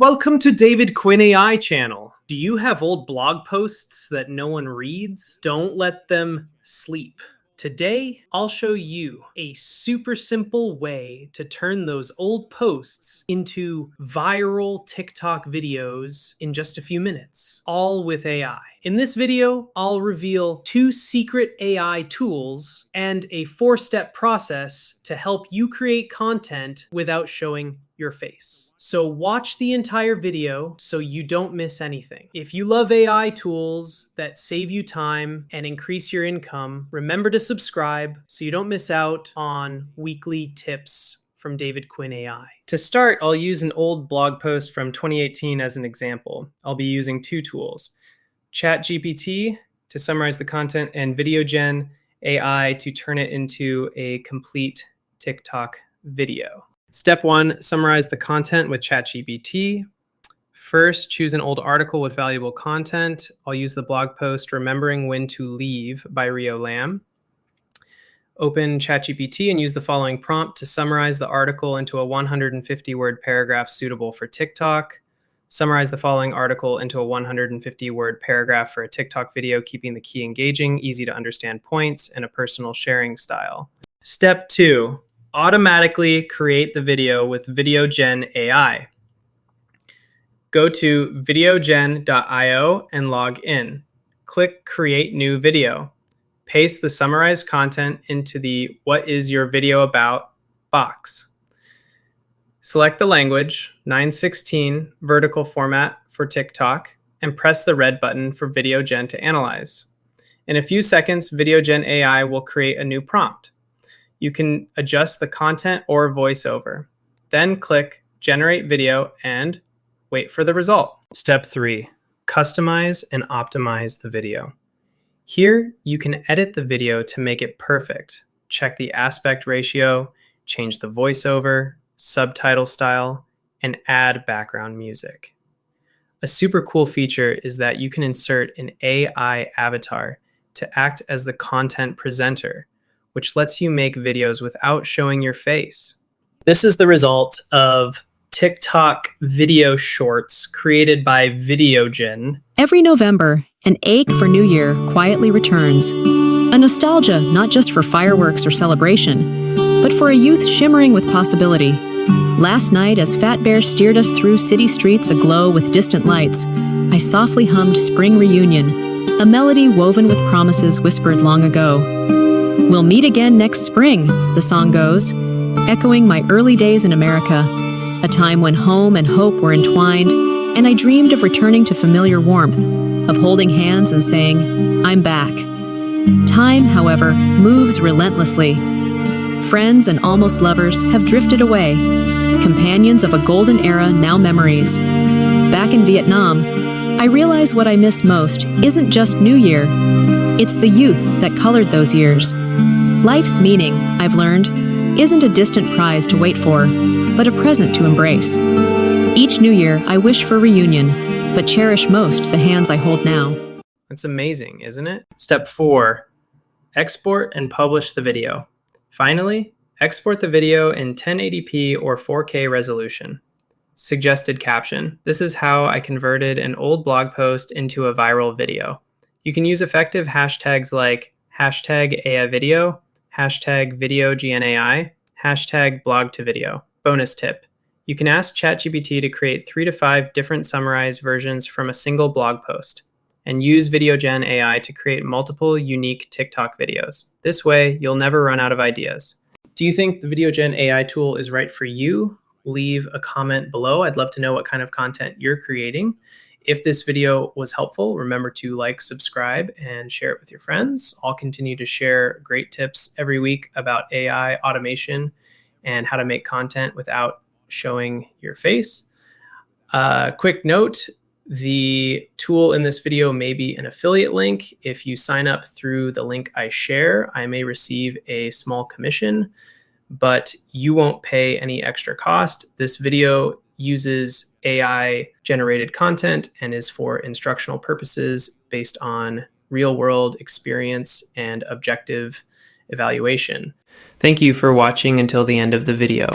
Welcome to David Quinn AI channel. Do you have old blog posts that no one reads? Don't let them sleep. Today, I'll show you a super simple way to turn those old posts into viral TikTok videos in just a few minutes, all with AI. In this video, I'll reveal 2 secret AI tools and a 4-step process to help you create content without showing your face. So watch the entire video so you don't miss anything. If you love AI tools that save you time and increase your income, remember to subscribe so you don't miss out on weekly tips from David Quinn AI. To start, I'll use an old blog post from 2018 as an example. I'll be using 2 tools, ChatGPT to summarize the content and VideoGen AI to turn it into a complete TikTok video. Step 1, summarize the content with ChatGPT. First, choose an old article with valuable content. I'll use the blog post Remembering When to Leave by Rio Lam. Open ChatGPT and use the following prompt to summarize the article into a 150-word paragraph suitable for TikTok. Summarize the following article into a 150-word paragraph for a TikTok video, keeping the key engaging, easy to understand points, and a personal sharing style. Step 2. Automatically create the video with VideoGen AI. Go to VideoGen.io and log in. Click Create New Video. Paste the summarized content into the What is your video about box. Select the language, 9:16 vertical format for TikTok, and press the red button for VideoGen to analyze. In a few seconds, VideoGen AI will create a new prompt. You can adjust the content or voiceover. Then click Generate Video and wait for the result. Step 3, customize and optimize the video. Here, you can edit the video to make it perfect. Check the aspect ratio, change the voiceover, subtitle style, and add background music. A super cool feature is that you can insert an AI avatar to act as the content presenter, which lets you make videos without showing your face. This is the result of TikTok video shorts created by VideoGen. Every November, an ache for New Year quietly returns. A nostalgia not just for fireworks or celebration, but for a youth shimmering with possibility. Last night, as Fat Bear steered us through city streets aglow with distant lights, I softly hummed Spring Reunion, a melody woven with promises whispered long ago. We'll meet again next spring, the song goes, echoing my early days in America, a time when home and hope were entwined, and I dreamed of returning to familiar warmth, of holding hands and saying, I'm back. Time, however, moves relentlessly. Friends and almost lovers have drifted away, companions of a golden era now memories. Back in Vietnam, I realize what I miss most isn't just New Year, it's the youth that colored those years. Life's meaning, I've learned, isn't a distant prize to wait for, but a present to embrace. Each New Year, I wish for reunion, but cherish most the hands I hold now. That's amazing, isn't it? Step 4, export and publish the video. Finally, export the video in 1080p or 4K resolution. Suggested caption. This is how I converted an old blog post into a viral video. You can use effective hashtags like #AIVideo, #VideoGenAI, #blog-to-video. Bonus tip. You can ask ChatGPT to create 3 to 5 different summarized versions from a single blog post, and use VideoGen AI to create multiple unique TikTok videos. This way, you'll never run out of ideas. Do you think the VideoGen AI tool is right for you? Leave a comment below. I'd love to know what kind of content you're creating. If this video was helpful, remember to like, subscribe, and share it with your friends. I'll continue to share great tips every week about AI automation and how to make content without showing your face. Quick note, the tool in this video may be an affiliate link. If you sign up through the link I share, I may receive a small commission, but you won't pay any extra cost. This video uses AI-generated content and is for instructional purposes based on real-world experience and objective evaluation. Thank you for watching until the end of the video.